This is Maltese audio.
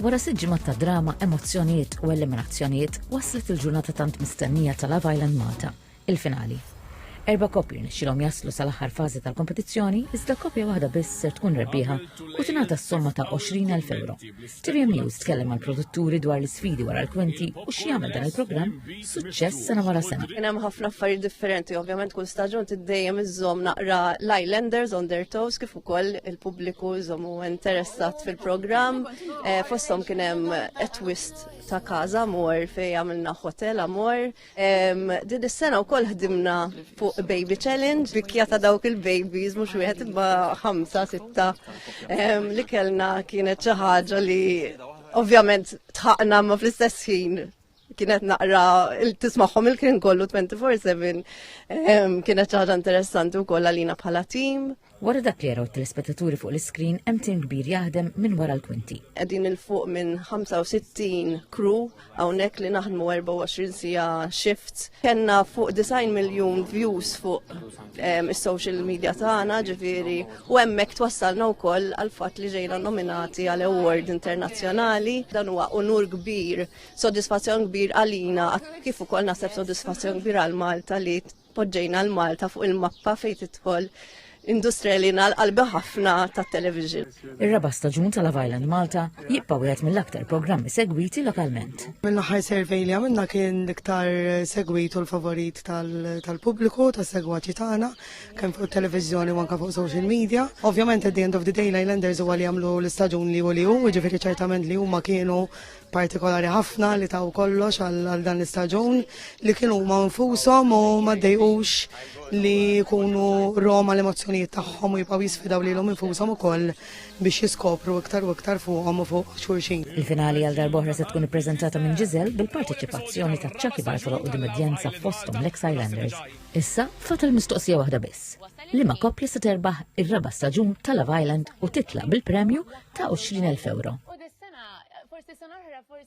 Wara 6 ġimgħat ta' drama, emozzjonijiet u eliminazzjonijiet waslet il-ġurnata tant mistennija ta' Love Island Malta, il-finali. 4 koppji nixxilhom jaslu sal-aħħar fażi tal-kompetizzjoni, iżda koppja waħda biss ser tkun rebbieħa u tingħata s-somma ta' 20,000 euro. TVM News tkellem mal-produtturi dwar l-isfidi wara l-kwinti u x'jagħmel dan il-programm suċċess sena wara sena. Kien hemm ħafna affarijiet differenti, ovvjament kull staġun tiddejjem iżżomm naqra l-Islanders on their toes kif ukoll il-pubbliku żommu interessat fil-programm. Fosthom kien hemm twist ta' Casa Amor fejn għamilna hotel Amor. Din is-sena wkoll ħdimna fuq Baby Challenge, bikja ta' dawk il-babies, mhux wieħed imma 5-6 li kellna kienet xi ħaġa li ovvjament tħaqna ma fl-istess ħin kienet naqra tismagħhom il-kien kollu 24/7 kienet xi ħaġa interessanti wkoll għalina bħala tim. Wara dak li jaraw it-telespettaturi fuq l-iskrin hemm tim kbir jaħdem minn wara l-kwinti. Qegħdin il-fuq minn 65 crew hawnhekk li naħdmu 24 sija shift. Kenna fuq 9 miljun views fuq is-social media tagħna, ġifieri, u hemmhekk twassalna wkoll għal fatt li ġejna nominati għal award internazzjonali. Dan huwa onur kbir, sodisfazzjon kbir għalina, kif ukoll naħseb sodisfazzjon kbir għal Malta li poġġejna l-Malta fuq il-mappa fejn tidħol industrija li nal-qalbi ħafna ta' television. Ir-raba staġun ta' Love Island Malta jibqa' wieħed mill-aktar programmi segwiti lokalment. Mill-aħħar survey li għamilna kien l-iktar segwit u l-favorit tal-pubbliku, tas-segwaċi tagħna, kemm fuq televiżjoni u anke fuq social media. Ovvjament at the end of the day l-Islanders huwa li jagħmlu l-istaġun li hu, ġifieri ċertament li huma kienu partikolari ħafna li taw kollox għal dan l-istaġun li kienu huma nfushom u ma ddejqux li jkunu roma l-emozzjonijiet tagħhom u jibqgħu jisfidaw lilhom infushom ukoll biex jiskopru iktar u iktar fuqhom u fuq xulxin. Il-finali għal darb'oħra se tkun ippreżentata minn Giselle bil-parteċipazzjoni ta' Chucky Bartolo u dimedjanza fosthom l-ex Islanders. Issa fatal mistoqsija waħda biss. Liema koppja se terbaħ ir-raba staġun ta' Love Island u titla' bil-premju ta' 20,000 euro.